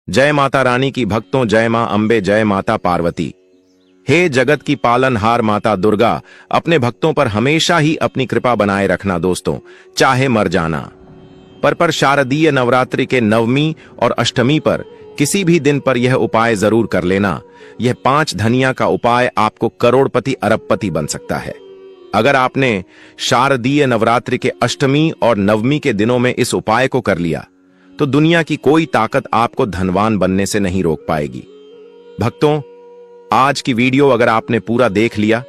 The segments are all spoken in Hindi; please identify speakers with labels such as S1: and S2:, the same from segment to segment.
S1: जय माता रानी की भक्तों, जय मां अम्बे, जय माता पार्वती। हे जगत की पालनहार माता दुर्गा, अपने भक्तों पर हमेशा ही अपनी कृपा बनाए रखना दोस्तों, चाहे मर जाना। पर शारदीय नवरात्रि के नवमी और अष्टमी पर किसी भी दिन पर यह उपाय जरूर कर लेना। यह 5 धनिया का उपाय आपको करोड़पति अरबपति बन सकता है। अगर आपने शारदीय नवरात्रि के अष्टमी और नवमी के दिनों में इस उपाय को कर लिया तो दुनिया की कोई ताकत आपको धनवान बनने से नहीं रोक पाएगी। भक्तों, आज की वीडियो अगर आपने पूरा देख लिया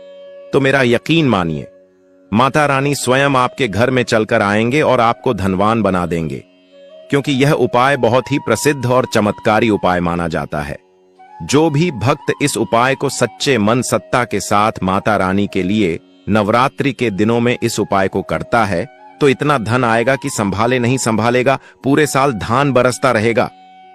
S1: तो मेरा यकीन मानिए, माता रानी स्वयं आपके घर में चलकर आएंगे और आपको धनवान बना देंगे, क्योंकि यह उपाय बहुत ही प्रसिद्ध और चमत्कारी उपाय माना जाता है। जो भी भक्त इस उपाय को सच्चे मन सत्ता के साथ माता रानी के लिए नवरात्रि के दिनों में इस उपाय को करता है तो इतना धन आएगा कि संभाले नहीं संभालेगा, पूरे साल धान बरसता रहेगा।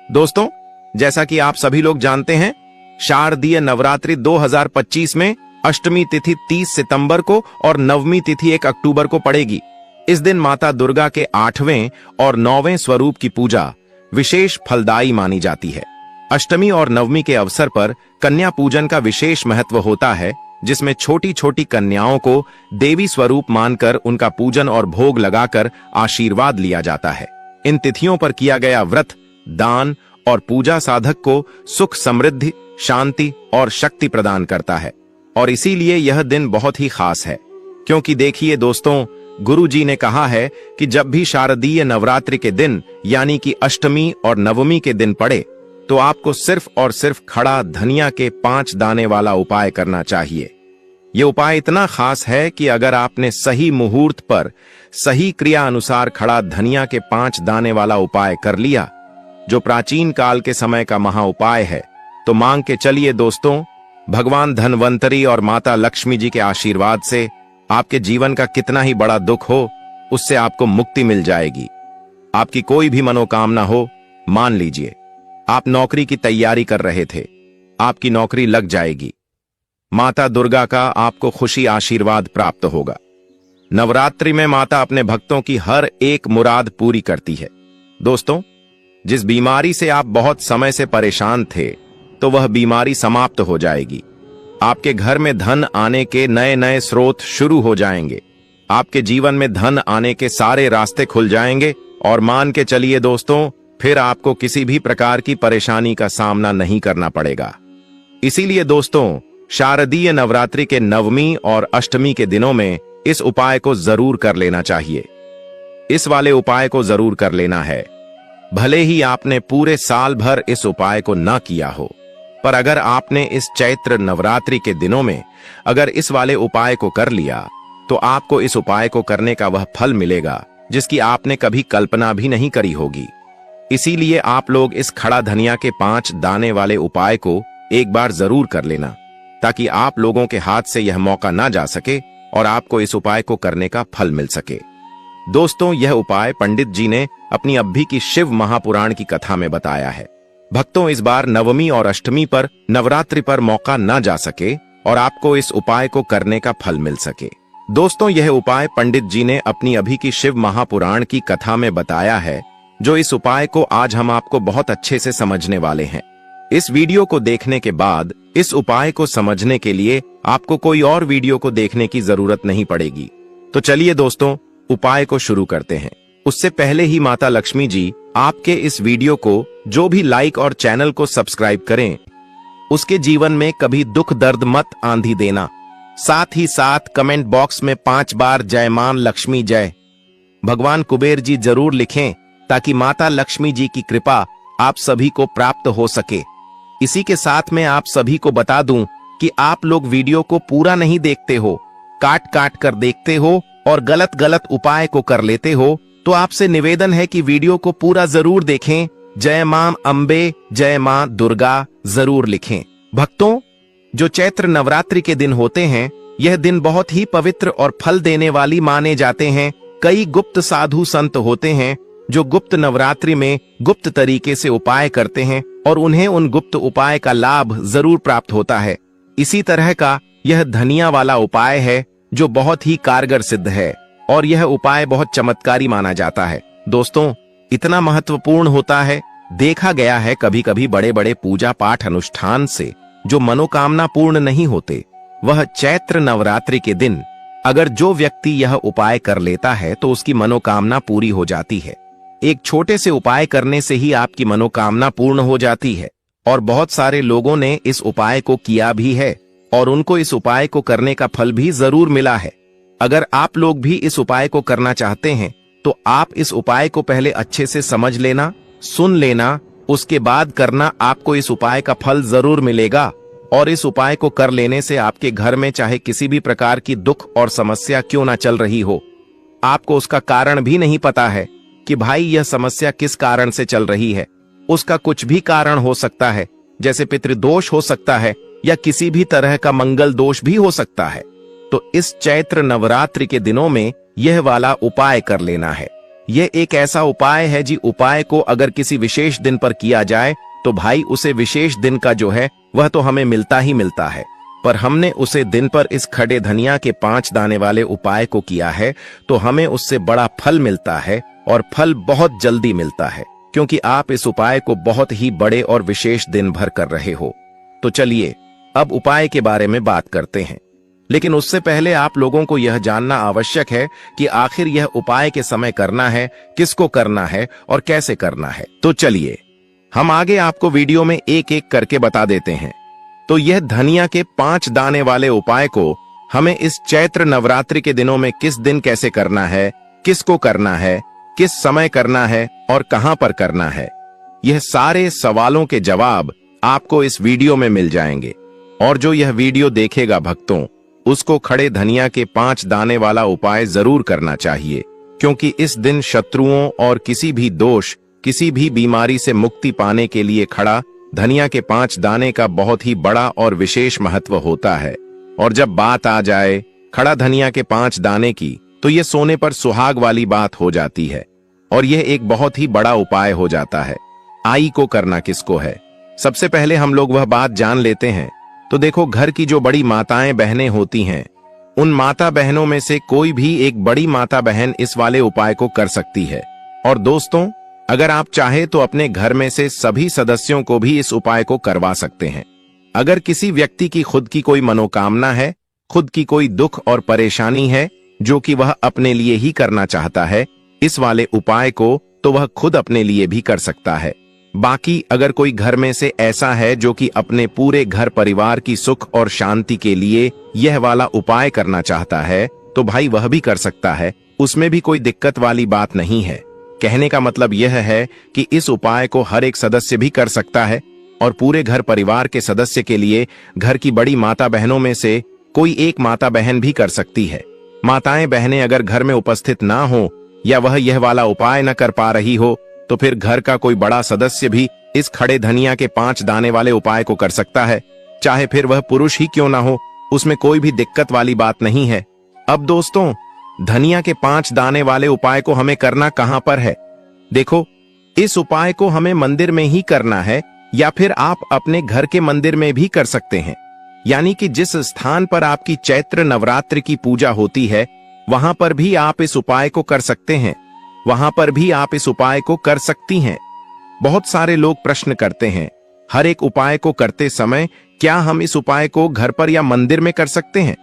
S1: दोस्तों, जैसा कि आप सभी लोग जानते हैं, शारदीय नवरात्रि 2025 में अष्टमी तिथि 30 सितंबर को और नवमी तिथि 1 अक्टूबर को पड़ेगी। इस दिन माता दुर्गा के 8वें और 9वें स्वरूप की पूजा विशेष फलदायी मानी जाती है। अष्टमी और नवमी के अवसर पर कन्या पूजन का विशेष महत्व होता है, जिसमें छोटी छोटी कन्याओं को देवी स्वरूप मानकर उनका पूजन और भोग लगाकर आशीर्वाद लिया जाता है। इन तिथियों पर किया गया व्रत, दान और पूजा साधक को सुख, समृद्धि, शांति और शक्ति प्रदान करता है। और इसीलिए यह दिन बहुत ही खास है, क्योंकि देखिए दोस्तों, गुरु जी ने कहा है कि जब भी शारदीय नवरात्रि के दिन यानी कि अष्टमी और नवमी के दिन पड़े तो आपको सिर्फ और सिर्फ खड़ा धनिया के 5 दाने वाला उपाय करना चाहिए। यह उपाय इतना खास है कि अगर आपने सही मुहूर्त पर सही क्रिया अनुसार खड़ा धनिया के 5 दाने वाला उपाय कर लिया, जो प्राचीन काल के समय का महा उपाय है, तो मांग के चलिए दोस्तों, भगवान धनवंतरी और माता लक्ष्मी जी के आशीर्वाद से आपके जीवन का कितना ही बड़ा दुख हो, उससे आपको मुक्ति मिल जाएगी। आपकी कोई भी मनोकामना हो, मान लीजिए आप नौकरी की तैयारी कर रहे थे, आपकी नौकरी लग जाएगी। माता दुर्गा का आपको खुशी आशीर्वाद प्राप्त होगा। नवरात्रि में माता अपने भक्तों की हर एक मुराद पूरी करती है। दोस्तों, जिस बीमारी से आप बहुत समय से परेशान थे, तो वह बीमारी समाप्त हो जाएगी। आपके घर में धन आने के नए नए स्रोत शुरू हो जाएंगे। आपके जीवन में धन आने के सारे रास्ते खुल जाएंगे और मान के चलिए दोस्तों, फिर आपको किसी भी प्रकार की परेशानी का सामना नहीं करना पड़ेगा। इसीलिए दोस्तों, शारदीय नवरात्रि के नवमी और अष्टमी के दिनों में इस उपाय को जरूर कर लेना चाहिए। इस वाले उपाय को जरूर कर लेना है। भले ही आपने पूरे साल भर इस उपाय को न किया हो, पर अगर आपने इस चैत्र नवरात्रि के दिनों में अगर इस वाले उपाय को कर लिया तो आपको इस उपाय को करने का वह फल मिलेगा जिसकी आपने कभी कल्पना भी नहीं करी होगी। इसीलिए आप लोग इस खड़ा धनिया के 5 दाने वाले उपाय को एक बार जरूर कर लेना, ताकि आप लोगों के हाथ से यह मौका ना जा सके और आपको इस उपाय को करने का फल मिल सके। दोस्तों, यह उपाय पंडित जी ने अपनी अभी की शिव महापुराण की कथा में बताया है। भक्तों, इस बार नवमी और अष्टमी पर नवरात्रि पर मौका ना जा सके और आपको इस उपाय को करने का फल मिल सके। दोस्तों, यह उपाय पंडित जी ने अपनी अभी की शिव महापुराण की कथा में बताया है, जो इस उपाय को आज हम आपको बहुत अच्छे से समझने वाले हैं। इस वीडियो को देखने के बाद इस उपाय को समझने के लिए आपको कोई और वीडियो को देखने की जरूरत नहीं पड़ेगी। तो चलिए दोस्तों, उपाय को शुरू करते हैं। उससे पहले ही माता लक्ष्मी जी आपके इस वीडियो को जो भी लाइक और चैनल को सब्सक्राइब करें, उसके जीवन में कभी दुख दर्द मत आंधी देना। साथ ही साथ कमेंट बॉक्स में 5 बार जय मां लक्ष्मी जय भगवान कुबेर जी जरूर लिखें, ताकि माता लक्ष्मी जी की कृपा आप सभी को प्राप्त हो सके। इसी के साथ में आप सभी को बता दूं कि आप लोग वीडियो को पूरा नहीं देखते हो, काट काट कर देखते हो और गलत गलत उपाय को कर लेते हो, तो आपसे निवेदन है कि वीडियो को पूरा जरूर देखें। जय मां अम्बे, जय मां दुर्गा जरूर लिखें। भक्तों, जो चैत्र नवरात्रि के दिन होते हैं, यह दिन बहुत ही पवित्र और फल देने वाली माने जाते हैं। कई गुप्त साधु संत होते हैं जो गुप्त नवरात्रि में गुप्त तरीके से उपाय करते हैं और उन्हें उन गुप्त उपाय का लाभ जरूर प्राप्त होता है। इसी तरह का यह धनिया वाला उपाय है, जो बहुत ही कारगर सिद्ध है और यह उपाय बहुत चमत्कारी माना जाता है। दोस्तों, इतना महत्वपूर्ण होता है देखा गया है कभी कभी बड़े बड़े पूजा पाठ अनुष्ठान से जो मनोकामना पूर्ण नहीं होते, वह चैत्र नवरात्रि के दिन अगर जो व्यक्ति यह उपाय कर लेता है तो उसकी मनोकामना पूरी हो जाती है। एक छोटे से उपाय करने से ही आपकी मनोकामना पूर्ण हो जाती है और बहुत सारे लोगों ने इस उपाय को किया भी है और उनको इस उपाय को करने का फल भी जरूर मिला है। अगर आप लोग भी इस उपाय को करना चाहते हैं तो आप इस उपाय को पहले अच्छे से समझ लेना, सुन लेना, उसके बाद करना। आपको इस उपाय का फल जरूर मिलेगा और इस उपाय को कर लेने से आपके घर में चाहे किसी भी प्रकार की दुख और समस्या क्यों ना चल रही हो, आपको उसका कारण भी नहीं पता है कि भाई यह समस्या किस कारण से चल रही है। उसका कुछ भी कारण हो सकता है, जैसे पितृदोष हो सकता है या किसी भी तरह का मंगल दोष भी हो सकता है। तो इस चैत्र नवरात्रि के दिनों में यह वाला उपाय कर लेना है। यह एक ऐसा उपाय है जी, उपाय को अगर किसी विशेष दिन पर किया जाए तो भाई उसे विशेष दिन का जो है वह तो हमें मिलता ही मिलता है, पर हमने उसे दिन पर इस खड़े धनिया के 5 दाने वाले उपाय को किया है तो हमें उससे बड़ा फल मिलता है और फल बहुत जल्दी मिलता है, क्योंकि आप इस उपाय को बहुत ही बड़े और विशेष दिन भर कर रहे हो। तो चलिए अब उपाय के बारे में बात करते हैं, लेकिन उससे पहले आप लोगों को यह जानना आवश्यक है कि आखिर यह उपाय के समय करना है, किसको करना है और कैसे करना है। तो चलिए हम आगे आपको वीडियो में एक एक करके बता देते हैं। तो यह धनिया के 5 दाने वाले उपाय को हमें इस चैत्र नवरात्रि के दिनों में किस दिन कैसे करना है, किसको करना है, किस समय करना है और कहां पर करना है, यह सारे सवालों के जवाब आपको इस वीडियो में मिल जाएंगे। और जो यह वीडियो देखेगा भक्तों, उसको खड़े धनिया के 5 दाने वाला उपाय जरूर करना चाहिए, क्योंकि इस दिन शत्रुओं और किसी भी दोष, किसी भी बीमारी से मुक्ति पाने के लिए खड़ा धनिया के 5 दाने का बहुत ही बड़ा और विशेष महत्व होता है। और जब बात आ जाए खड़ा धनिया के 5 दाने की, तो यह सोने पर सुहाग वाली बात हो जाती है और यह एक बहुत ही बड़ा उपाय हो जाता है। आई को करना किसको है, सबसे पहले हम लोग वह बात जान लेते हैं। तो देखो, घर की जो बड़ी माताएं बहनें होती हैं, उन माता बहनों में से कोई भी एक बड़ी माता बहन इस वाले उपाय को कर सकती है। और दोस्तों, अगर आप चाहे तो अपने घर में से सभी सदस्यों को भी इस उपाय को करवा सकते हैं। अगर किसी व्यक्ति की खुद की कोई मनोकामना है, खुद की कोई दुख और परेशानी है जो कि वह अपने लिए ही करना चाहता है इस वाले उपाय को, तो वह खुद अपने लिए भी कर सकता है। बाकी अगर कोई घर में से ऐसा है जो कि अपने पूरे घर परिवार की सुख और शांति के लिए यह वाला उपाय करना चाहता है, तो भाई वह भी कर सकता है, उसमें भी कोई दिक्कत वाली बात नहीं है। कहने का मतलब यह है कि इस उपाय को हर एक सदस्य भी कर सकता है और पूरे घर परिवार के सदस्य के लिए घर की बड़ी माता बहनों में से कोई एक माता बहन भी कर सकती है। माताएं बहनें अगर घर में उपस्थित ना हो या वह यह वाला उपाय न कर पा रही हो, तो फिर घर का कोई बड़ा सदस्य भी इस खड़े धनिया के 5 दाने वाले उपाय को कर सकता है, चाहे फिर वह पुरुष ही क्यों ना हो, उसमें कोई भी दिक्कत वाली बात नहीं है। अब दोस्तों, धनिया के 5 दाने वाले उपाय को हमें करना कहां पर है? देखो, इस उपाय को हमें मंदिर में ही करना है या फिर आप अपने घर के मंदिर में भी कर सकते हैं। यानी कि जिस स्थान पर आपकी चैत्र नवरात्रि की पूजा होती है, वहां पर भी आप इस उपाय को कर सकते हैं, वहां पर भी आप इस उपाय को कर सकती हैं। बहुत सारे लोग प्रश्न करते हैं, हर एक उपाय को करते समय क्या हम इस उपाय को घर पर या मंदिर में कर सकते हैं?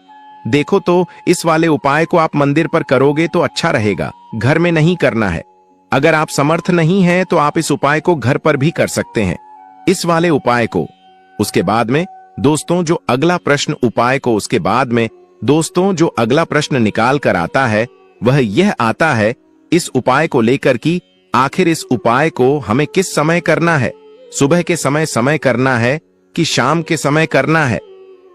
S1: देखो, तो इस वाले उपाय को आप मंदिर पर करोगे तो अच्छा रहेगा, घर में नहीं करना है। अगर आप समर्थ नहीं हैं तो आप इस उपाय को घर पर भी कर सकते हैं, इस वाले उपाय को। उसके बाद में दोस्तों जो अगला प्रश्न उपाय को उसके बाद में दोस्तों जो अगला प्रश्न निकाल कर आता है, वह यह आता है इस उपाय को लेकर कि आखिर इस उपाय को हमें किस समय करना है, सुबह के समय करना है कि शाम के समय करना है?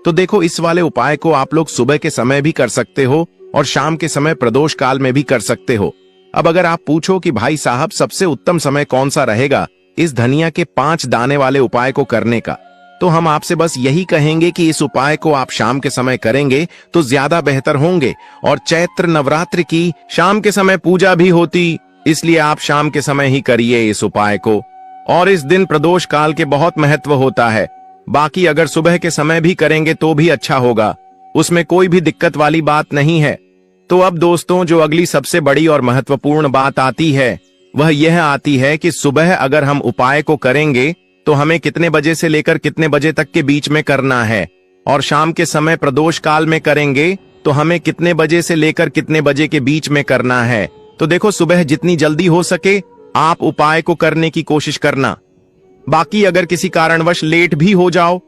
S1: तो देखो, इस वाले उपाय को आप लोग सुबह के समय भी कर सकते हो और शाम के समय प्रदोष काल में भी कर सकते हो। अब अगर आप पूछो कि भाई साहब सबसे उत्तम समय कौन सा रहेगा इस धनिया के 5 दाने वाले उपाय को करने का, तो हम आपसे बस यही कहेंगे कि इस उपाय को आप शाम के समय करेंगे तो ज्यादा बेहतर होंगे। और चैत्र नवरात्रि की शाम के समय पूजा भी होती, इसलिए आप शाम के समय ही करिए इस उपाय को। और इस दिन प्रदोष काल के बहुत महत्व होता है। बाकी अगर सुबह के समय भी करेंगे तो भी अच्छा होगा, उसमें कोई भी दिक्कत वाली बात नहीं है। तो अब दोस्तों जो अगली सबसे बड़ी और महत्वपूर्ण बात आती है वह यह आती है कि सुबह अगर हम उपाय को करेंगे तो हमें कितने बजे से लेकर कितने बजे तक के बीच में करना है, और शाम के समय प्रदोष काल में करेंगे तो हमें कितने बजे से लेकर कितने बजे के बीच में करना है। तो देखो, सुबह जितनी जल्दी हो सके आप उपाय को करने की कोशिश करना। बाकी अगर किसी कारणवश लेट भी हो जाओ,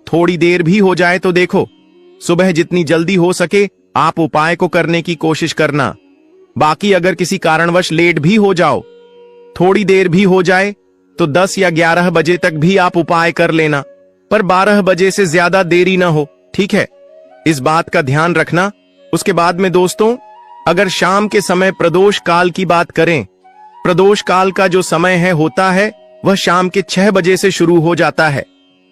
S1: थोड़ी देर भी हो जाए, तो देखो सुबह जितनी जल्दी हो सके आप उपाय को करने की कोशिश करना। बाकी अगर किसी कारणवश लेट भी हो जाओ, थोड़ी देर भी हो जाए, तो 10 या 11 बजे तक भी आप उपाय कर लेना, पर 12 बजे से ज्यादा देरी ना हो, ठीक है? इस बात का ध्यान रखना। उसके बाद में दोस्तों, अगर शाम के समय प्रदोष काल की बात करें, प्रदोष काल का जो समय है होता है वह शाम के 6 बजे से शुरू हो जाता है।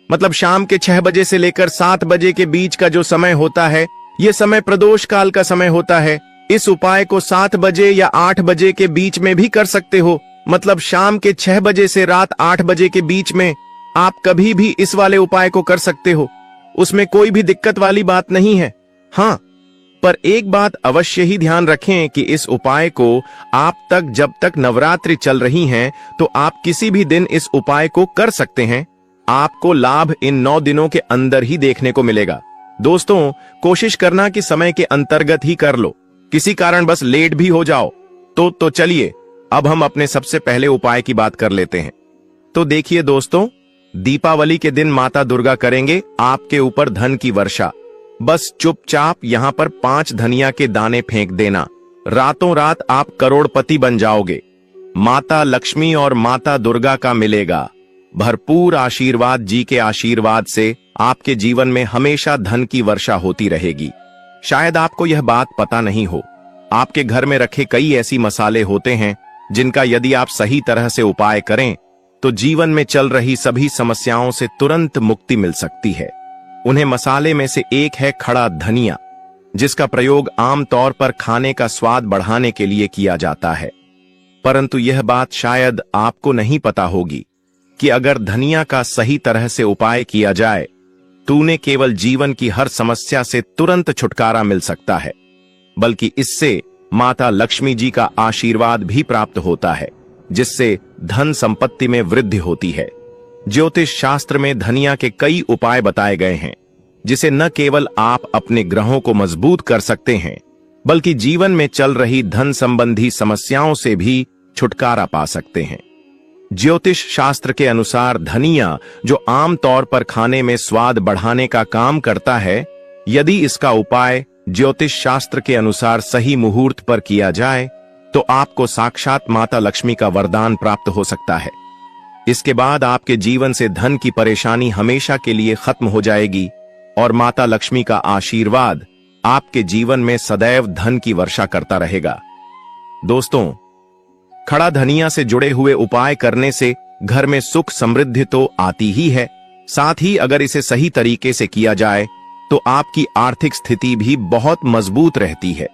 S1: मतलब शाम के 6 बजे से लेकर 7 बजे के बीच का जो समय होता है, यह समय प्रदोष काल का समय होता है। इस उपाय को 7 बजे या 8 बजे के बीच में भी कर सकते हो। मतलब शाम के 6 बजे से रात 8 बजे के बीच में आप कभी भी इस वाले उपाय को कर सकते हो, उसमें कोई भी दिक्कत वाली बात नहीं है। हाँ, पर एक बात अवश्य ही ध्यान रखें कि इस उपाय को जब तक नवरात्रि चल रही हैं, तो आप किसी भी दिन इस उपाय को कर सकते हैं। आपको लाभ इन 9 दिनों के अंदर ही देखने को मिलेगा। दोस्तों, कोशिश करना कि समय के अंतर्गत ही कर लो। किसी कारण बस लेट भी हो जाओ तो चलिए अब हम अपने सबसे पहले उपाय की बात कर लेते हैं। तो देखिए दोस्तों, दीपावली के दिन माता दुर्गा करेंगे आपके ऊपर धन की वर्षा। बस चुपचाप यहां पर 5 धनिया के दाने फेंक देना, रातों रात आप करोड़पति बन जाओगे। माता लक्ष्मी और माता दुर्गा का मिलेगा भरपूर आशीर्वाद। जी के आशीर्वाद से आपके जीवन में हमेशा धन की वर्षा होती रहेगी। शायद आपको यह बात पता नहीं हो, आपके घर में रखे कई ऐसी मसाले होते हैं जिनका यदि आप सही तरह से उपाय करें तो जीवन में चल रही सभी समस्याओं से तुरंत मुक्ति मिल सकती है। उन्हें मसाले में से एक है खड़ा धनिया, जिसका प्रयोग आमतौर पर खाने का स्वाद बढ़ाने के लिए किया जाता है। परंतु यह बात शायद आपको नहीं पता होगी कि अगर धनिया का सही तरह से उपाय किया जाए तो उन्हें केवल जीवन की हर समस्या से तुरंत छुटकारा मिल सकता है, बल्कि इससे माता लक्ष्मी जी का आशीर्वाद भी प्राप्त होता है, जिससे धन संपत्ति में वृद्धि होती है। ज्योतिष शास्त्र में धनिया के कई उपाय बताए गए हैं, जिसे न केवल आप अपने ग्रहों को मजबूत कर सकते हैं, बल्कि जीवन में चल रही धन संबंधी समस्याओं से भी छुटकारा पा सकते हैं। ज्योतिष शास्त्र के अनुसार धनिया, जो आमतौर पर खाने में स्वाद बढ़ाने का काम करता है, यदि इसका उपाय ज्योतिष शास्त्र के अनुसार सही मुहूर्त पर किया जाए तो आपको साक्षात माता लक्ष्मी का वरदान प्राप्त हो सकता है। इसके बाद आपके जीवन से धन की परेशानी हमेशा के लिए खत्म हो जाएगी और माता लक्ष्मी का आशीर्वाद आपके जीवन में सदैव धन की वर्षा करता रहेगा। दोस्तों, खड़ा धनिया से जुड़े हुए उपाय करने से घर में सुख समृद्धि तो आती ही है, साथ ही अगर इसे सही तरीके से किया जाए तो आपकी आर्थिक स्थिति भी बहुत मजबूत रहती है।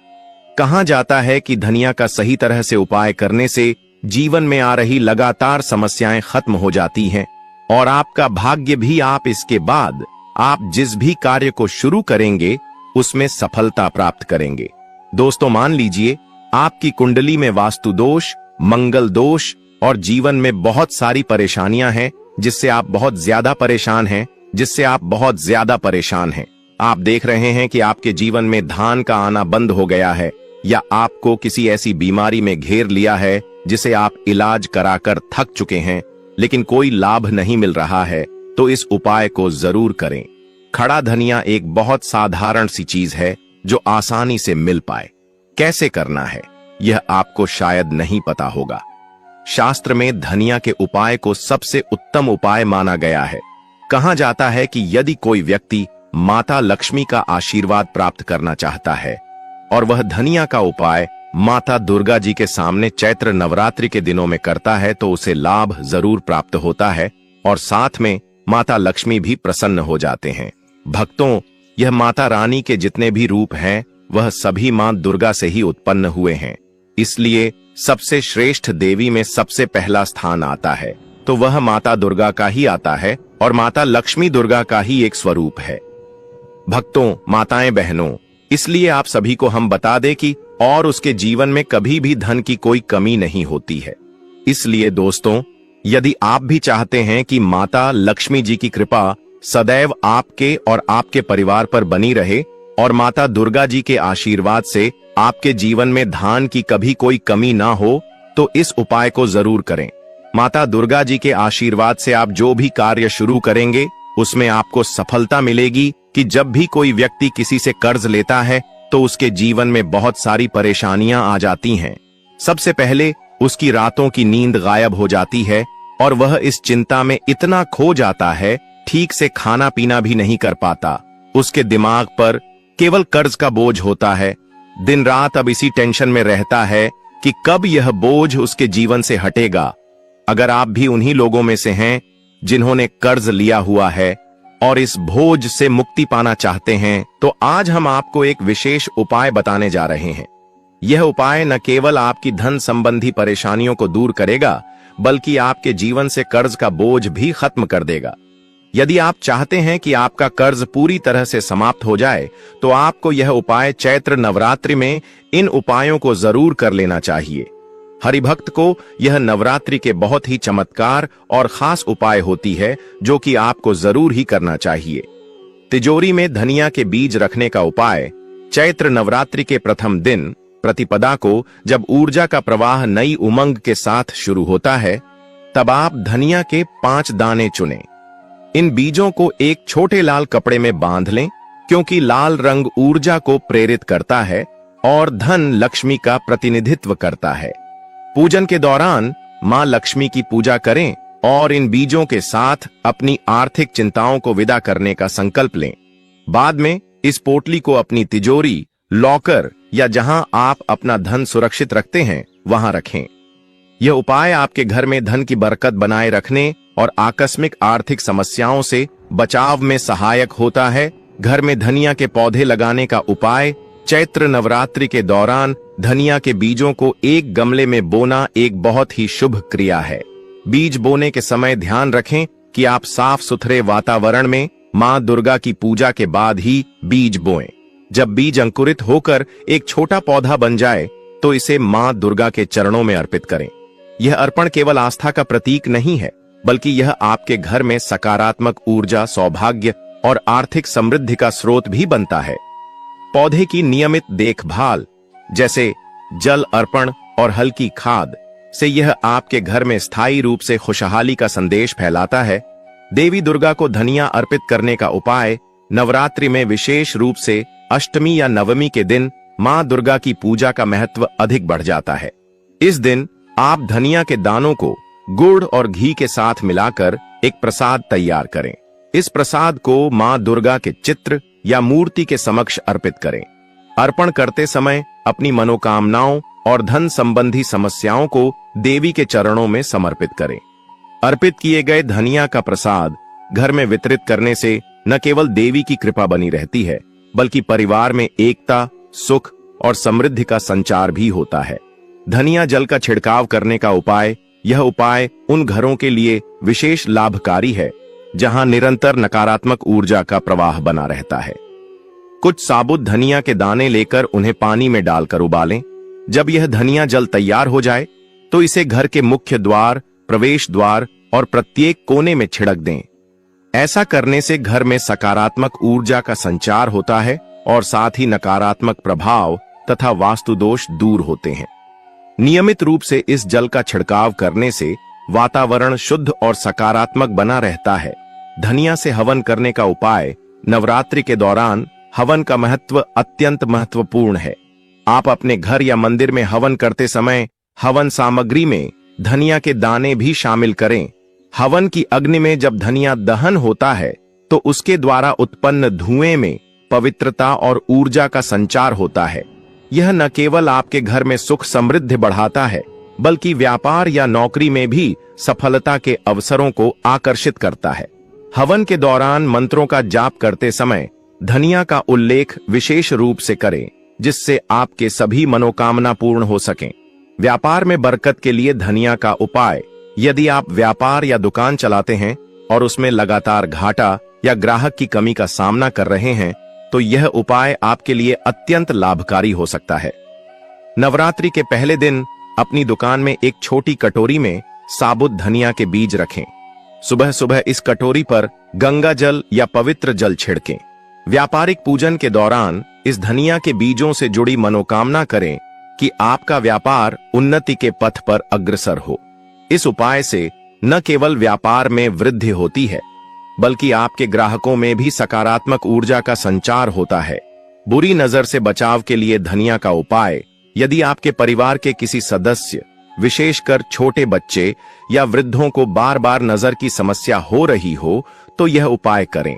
S1: कहा जाता है कि धनिया का सही तरह से उपाय करने से जीवन में आ रही लगातार समस्याएं खत्म हो जाती हैं और आपका भाग्य भी आप इसके बाद आप जिस भी कार्य को शुरू करेंगे उसमें सफलता प्राप्त करेंगे। दोस्तों, मान लीजिए आपकी कुंडली में वास्तु दोष, मंगल दोष और जीवन में बहुत सारी परेशानियां हैं जिससे आप बहुत ज्यादा परेशान हैं। आप देख रहे हैं कि आपके जीवन में धन का आना बंद हो गया है या आपको किसी ऐसी बीमारी में घेर लिया है जिसे आप इलाज कराकर थक चुके हैं लेकिन कोई लाभ नहीं मिल रहा है, तो इस उपाय को जरूर करें। खड़ा धनिया एक बहुत साधारण सी चीज है जो आसानी से मिल पाए। कैसे करना है यह आपको शायद नहीं पता होगा। शास्त्र में धनिया के उपाय को सबसे उत्तम उपाय माना गया है। कहा जाता है कि यदि कोई व्यक्ति माता लक्ष्मी का आशीर्वाद प्राप्त करना चाहता है और वह धनिया का उपाय माता दुर्गा जी के सामने चैत्र नवरात्रि के दिनों में करता है तो उसे लाभ जरूर प्राप्त होता है और साथ में माता लक्ष्मी भी प्रसन्न हो जाते हैं। भक्तों, यह माता रानी के जितने भी रूप हैं वह सभी मां दुर्गा से ही उत्पन्न हुए हैं, इसलिए सबसे श्रेष्ठ देवी में सबसे पहला स्थान आता है तो वह माता दुर्गा का ही आता है और माता लक्ष्मी दुर्गा का ही एक स्वरूप है। भक्तों, माताएं, बहनों, इसलिए आप सभी को हम बता दें कि और उसके जीवन में कभी भी धन की कोई कमी नहीं होती है। इसलिए दोस्तों, यदि आप भी चाहते हैं कि माता लक्ष्मी जी की कृपा सदैव आपके और आपके परिवार पर बनी रहे और माता दुर्गा जी के आशीर्वाद से आपके जीवन में धन की कभी कोई कमी ना हो, तो इस उपाय को जरूर करें। माता दुर्गा जी के आशीर्वाद से आप जो भी कार्य शुरू करेंगे उसमें आपको सफलता मिलेगी कि जब भी कोई व्यक्ति किसी से कर्ज लेता है तो उसके जीवन में बहुत सारी परेशानियां आ जाती हैं। सबसे पहले उसकी रातों की नींद गायब हो जाती है और वह इस चिंता में इतना खो जाता है, ठीक से खाना पीना भी नहीं कर पाता। उसके दिमाग पर केवल कर्ज का बोझ होता है। दिन रात अब इसी टेंशन में रहता है कि कब यह बोझ उसके जीवन से हटेगा। अगर आप भी उन्हीं लोगों में से हैं जिन्होंने कर्ज लिया हुआ है और इस बोझ से मुक्ति पाना चाहते हैं, तो आज हम आपको एक विशेष उपाय बताने जा रहे हैं। यह उपाय न केवल आपकी धन संबंधी परेशानियों को दूर करेगा, बल्कि आपके जीवन से कर्ज का बोझ भी खत्म कर देगा। यदि आप चाहते हैं कि आपका कर्ज पूरी तरह से समाप्त हो जाए, तो आपको यह उपाय चैत्र नवरात्रि में इन उपायों को जरूर कर लेना चाहिए। हरिभक्त को यह नवरात्रि के बहुत ही चमत्कार और खास उपाय होती है, जो कि आपको जरूर ही करना चाहिए। तिजोरी में धनिया के बीज रखने का उपाय। चैत्र नवरात्रि के प्रथम दिन प्रतिपदा को, जब ऊर्जा का प्रवाह नई उमंग के साथ शुरू होता है, तब आप धनिया के 5 दाने चुनें। इन बीजों को एक छोटे लाल कपड़े में बांध लें, क्योंकि लाल रंग ऊर्जा को प्रेरित करता है और धन लक्ष्मी का प्रतिनिधित्व करता है। पूजन के दौरान मां लक्ष्मी की पूजा करें और इन बीजों के साथ अपनी आर्थिक चिंताओं को विदा करने का संकल्प लें। बाद में इस पोटली को अपनी तिजोरी, लॉकर या जहां आप अपना धन सुरक्षित रखते हैं वहां रखें। यह उपाय आपके घर में धन की बरकत बनाए रखने और आकस्मिक आर्थिक समस्याओं से बचाव में सहायक होता है। घर में धनिया के पौधे लगाने का उपाय। चैत्र नवरात्रि के दौरान धनिया के बीजों को एक गमले में बोना एक बहुत ही शुभ क्रिया है। बीज बोने के समय ध्यान रखें कि आप साफ सुथरे वातावरण में मां दुर्गा की पूजा के बाद ही बीज बोएं। जब बीज अंकुरित होकर एक छोटा पौधा बन जाए, तो इसे मां दुर्गा के चरणों में अर्पित करें। यह अर्पण केवल आस्था का प्रतीक नहीं है, बल्कि यह आपके घर में सकारात्मक ऊर्जा, सौभाग्य और आर्थिक समृद्धि का स्रोत भी बनता है। पौधे की नियमित देखभाल, जैसे जल अर्पण और हल्की खाद से, यह आपके घर में स्थायी रूप से खुशहाली का संदेश फैलाता है। देवी दुर्गा को धनिया अर्पित करने का उपाय। नवरात्रि में विशेष रूप से अष्टमी या नवमी के दिन मां दुर्गा की पूजा का महत्व अधिक बढ़ जाता है। इस दिन आप धनिया के दानों को गुड़ और घी के साथ मिलाकर एक प्रसाद तैयार करें। इस प्रसाद को मां दुर्गा के चित्र या मूर्ति के समक्ष अर्पित करें। अर्पण करते समय अपनी मनोकामनाओं और धन संबंधी समस्याओं को देवी के चरणों में समर्पित करें। अर्पित किए गए धनिया का प्रसाद घर में वितरित करने से न केवल देवी की कृपा बनी रहती है, बल्कि परिवार में एकता, सुख और समृद्धि का संचार भी होता है। धनिया जल का छिड़काव करने का उपाय। यह उपाय उन घरों के लिए विशेष लाभकारी है जहां निरंतर नकारात्मक ऊर्जा का प्रवाह बना रहता है। कुछ साबुत धनिया के दाने लेकर उन्हें पानी में डालकर उबालें। जब यह धनिया जल तैयार हो जाए, तो इसे घर के मुख्य द्वार, प्रवेश द्वार और प्रत्येक कोने में छिड़क दें। ऐसा करने से घर में सकारात्मक ऊर्जा का संचार होता है और साथ ही नकारात्मक प्रभाव तथा वास्तु दोष दूर होते हैं। नियमित रूप से इस जल का छिड़काव करने से वातावरण शुद्ध और सकारात्मक बना रहता है। धनिया से हवन करने का उपाय। नवरात्रि के दौरान हवन का महत्व अत्यंत महत्वपूर्ण है। आप अपने घर या मंदिर में हवन करते समय हवन सामग्री में धनिया के दाने भी शामिल करें। हवन की अग्नि में जब धनिया दहन होता है, तो उसके द्वारा उत्पन्न धुएं में पवित्रता और ऊर्जा का संचार होता है। यह न केवल आपके घर में सुख समृद्धि बढ़ाता है, बल्कि व्यापार या नौकरी में भी सफलता के अवसरों को आकर्षित करता है। हवन के दौरान मंत्रों का जाप करते समय धनिया का उल्लेख विशेष रूप से करें, जिससे आपके सभी मनोकामना पूर्ण हो सकें। व्यापार में बरकत के लिए धनिया का उपाय। यदि आप व्यापार या दुकान चलाते हैं और उसमें लगातार घाटा या ग्राहक की कमी का सामना कर रहे हैं, तो यह उपाय आपके लिए अत्यंत लाभकारी हो सकता है। नवरात्रि के पहले दिन अपनी दुकान में एक छोटी कटोरी में साबुत धनिया के बीज रखें। सुबह सुबह इस कटोरी पर गंगा जल या पवित्र जल छिड़कें। व्यापारिक पूजन के दौरान इस धनिया के बीजों से जुड़ी मनोकामना करें कि आपका व्यापार उन्नति के पथ पर अग्रसर हो। इस उपाय से न केवल व्यापार में वृद्धि होती है, बल्कि आपके ग्राहकों में भी सकारात्मक ऊर्जा का संचार होता है। बुरी नजर से बचाव के लिए धनिया का उपाय: यदि आपके परिवार के किसी सदस्य, विशेषकर छोटे बच्चे या वृद्धों को बार बार नजर की समस्या हो रही हो, तो यह उपाय करें।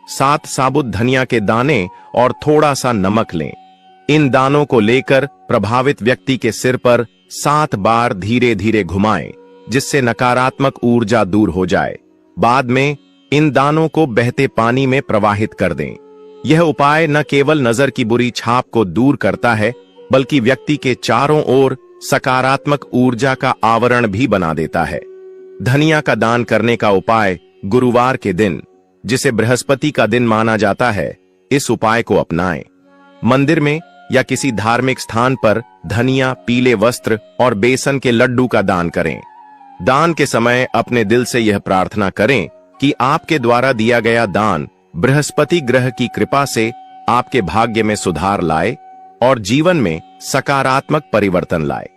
S1: 7 साबुत धनिया के दाने और थोड़ा सा नमक लें। इन दानों को लेकर प्रभावित व्यक्ति के सिर पर 7 बार धीरे धीरे घुमाएं, जिससे नकारात्मक ऊर्जा दूर हो जाए। बाद में इन दानों को बहते पानी में प्रवाहित कर दें। यह उपाय न केवल नजर की बुरी छाप को दूर करता है, बल्कि व्यक्ति के चारों ओर सकारात्मक ऊर्जा का आवरण भी बना देता है। धनिया का दान करने का उपाय: गुरुवार के दिन, जिसे बृहस्पति का दिन माना जाता है, इस उपाय को अपनाएं। मंदिर में या किसी धार्मिक स्थान पर धनिया, पीले वस्त्र और बेसन के लड्डू का दान करें। दान के समय अपने दिल से यह प्रार्थना करें कि आपके द्वारा दिया गया दान बृहस्पति ग्रह की कृपा से आपके भाग्य में सुधार लाए और जीवन में सकारात्मक परिवर्तन लाए।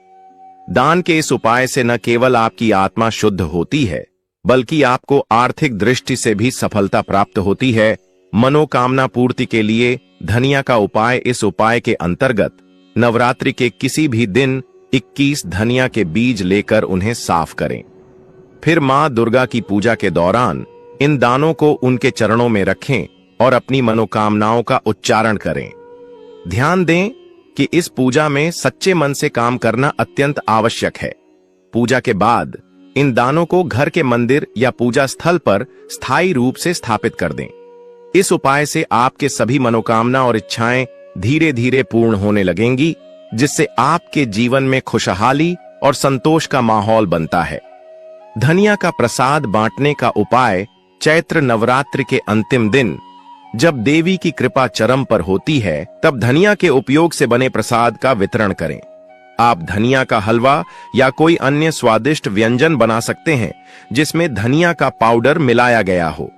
S1: दान के इस उपाय से न केवल आपकी आत्मा शुद्ध होती है, बल्कि आपको आर्थिक दृष्टि से भी सफलता प्राप्त होती है। मनोकामना पूर्ति के लिए धनिया का उपाय: इस उपाय के अंतर्गत नवरात्रि के किसी भी दिन 21 धनिया के बीज लेकर उन्हें साफ करें। फिर मां दुर्गा की पूजा के दौरान इन दानों को उनके चरणों में रखें और अपनी मनोकामनाओं का उच्चारण करें। ध्यान दें कि इस पूजा में सच्चे मन से काम करना अत्यंत आवश्यक है। पूजा के बाद इन दानों को घर के मंदिर या पूजा स्थल पर स्थायी रूप से स्थापित कर दें। इस उपाय से आपके सभी मनोकामना और इच्छाएं धीरे धीरे पूर्ण होने लगेंगी, जिससे आपके जीवन में खुशहाली और संतोष का माहौल बनता है। धनिया का प्रसाद बांटने का उपाय: चैत्र नवरात्रि के अंतिम दिन, जब देवी की कृपा चरम पर होती है, तब धनिया के उपयोग से बने प्रसाद का वितरण करें। आप धनिया का हलवा या कोई अन्य स्वादिष्ट व्यंजन बना सकते हैं जिसमें धनिया का पाउडर मिलाया गया हो।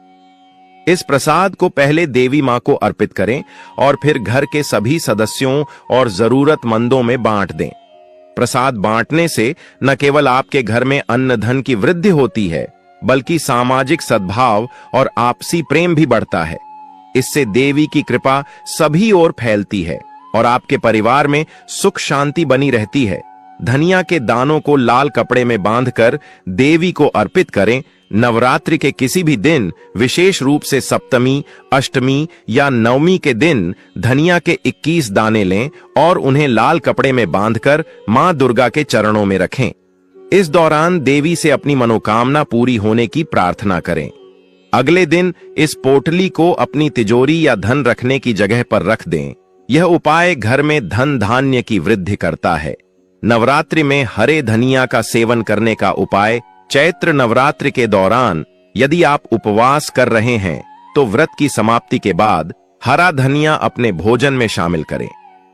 S1: इस प्रसाद को पहले देवी मां को अर्पित करें और फिर घर के सभी सदस्यों और जरूरतमंदों में बांट दें। प्रसाद बांटने से न केवल आपके घर में अन्न धन की वृद्धि होती है, बल्कि सामाजिक सद्भाव और आपसी प्रेम भी बढ़ता है। इससे देवी की कृपा सभी ओर फैलती है और आपके परिवार में सुख शांति बनी रहती है। धनिया के दानों को लाल कपड़े में बांधकर देवी को अर्पित करें। नवरात्रि के किसी भी दिन, विशेष रूप से सप्तमी, अष्टमी या नवमी के दिन, धनिया के 21 दाने लें और उन्हें लाल कपड़े में बांधकर मां दुर्गा के चरणों में रखें। इस दौरान देवी से अपनी मनोकामना पूरी होने की प्रार्थना करें। अगले दिन इस पोटली को अपनी तिजोरी या धन रखने की जगह पर रख दें। यह उपाय घर में धन धान्य की वृद्धि करता है। नवरात्रि में हरे धनिया का सेवन करने का उपाय: चैत्र नवरात्रि के दौरान यदि आप उपवास कर रहे हैं, तो व्रत की समाप्ति के बाद हरा धनिया अपने भोजन में शामिल करें।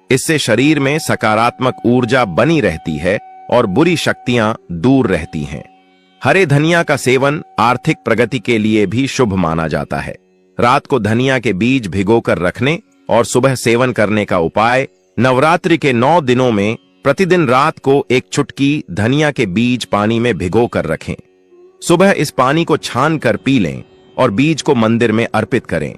S1: इससे शरीर में सकारात्मक ऊर्जा बनी रहती है और बुरी शक्तियां दूर रहती हैं। हरे धनिया का सेवन आर्थिक प्रगति के लिए भी शुभ माना जाता है। रात को धनिया के बीज भिगोकर रखने और सुबह सेवन करने का उपाय: नवरात्रि के 9 दिनों में प्रतिदिन रात को एक चुटकी धनिया के बीज पानी में भिगोकर रखें। सुबह इस पानी को छानकर पी लें और बीज को मंदिर में अर्पित करें।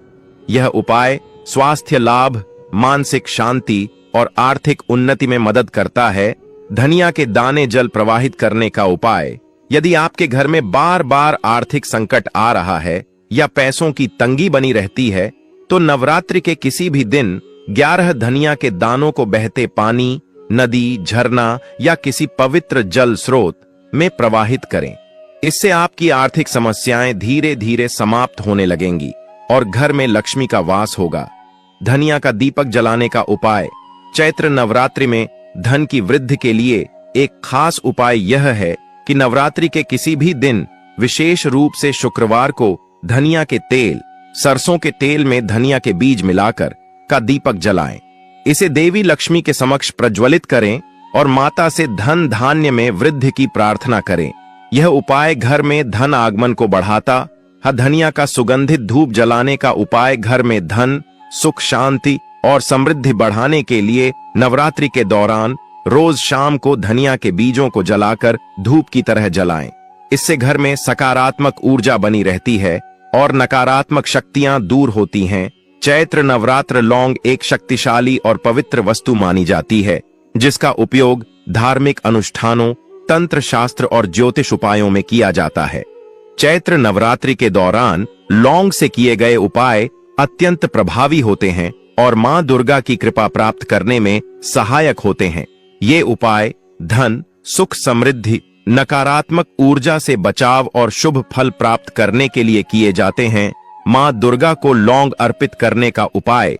S1: यह उपाय स्वास्थ्य लाभ, मानसिक शांति और आर्थिक उन्नति में मदद करता है। धनिया के दाने जल प्रवाहित करने का उपाय: यदि आपके घर में बार बार आर्थिक संकट आ रहा है या पैसों की तंगी बनी रहती है, तो नवरात्रि के किसी भी दिन 11 धनिया के दानों को बहते पानी, नदी, झरना या किसी पवित्र जल स्रोत में प्रवाहित करें। इससे आपकी आर्थिक समस्याएं धीरे धीरे समाप्त होने लगेंगी और घर में लक्ष्मी का वास होगा। धनिया का दीपक जलाने का उपाय: चैत्र नवरात्रि में धन की वृद्धि के लिए एक खास उपाय यह है कि नवरात्रि के किसी भी दिन, विशेष रूप से शुक्रवार को, धनिया के तेल, सरसों के तेल में धनिया के बीज मिलाकर का दीपक जलाएं। इसे देवी लक्ष्मी के समक्ष प्रज्वलित करें और माता से धन धान्य में वृद्धि की प्रार्थना करें। यह उपाय घर में धन आगमन को बढ़ाता है। धनिया का सुगंधित धूप जलाने का उपाय घर में धन, सुख, शांति और समृद्धि बढ़ाने के लिए नवरात्रि के दौरान रोज शाम को धनिया के बीजों को जलाकर धूप की तरह जलाएं। इससे घर में सकारात्मक ऊर्जा बनी रहती है और नकारात्मक शक्तियां दूर होती हैं। चैत्र नवरात्र लौंग एक शक्तिशाली और पवित्र वस्तु मानी जाती है, जिसका उपयोग धार्मिक अनुष्ठानों, तंत्र शास्त्र और ज्योतिष उपायों में किया जाता है। चैत्र नवरात्रि के दौरान लौंग से किए गए उपाय अत्यंत प्रभावी होते हैं और मां दुर्गा की कृपा प्राप्त करने में सहायक होते हैं। ये उपाय धन, सुख, समृद्धि, नकारात्मक ऊर्जा से बचाव और शुभ फल प्राप्त करने के लिए किए जाते हैं। मां दुर्गा को लौंग अर्पित करने का उपाय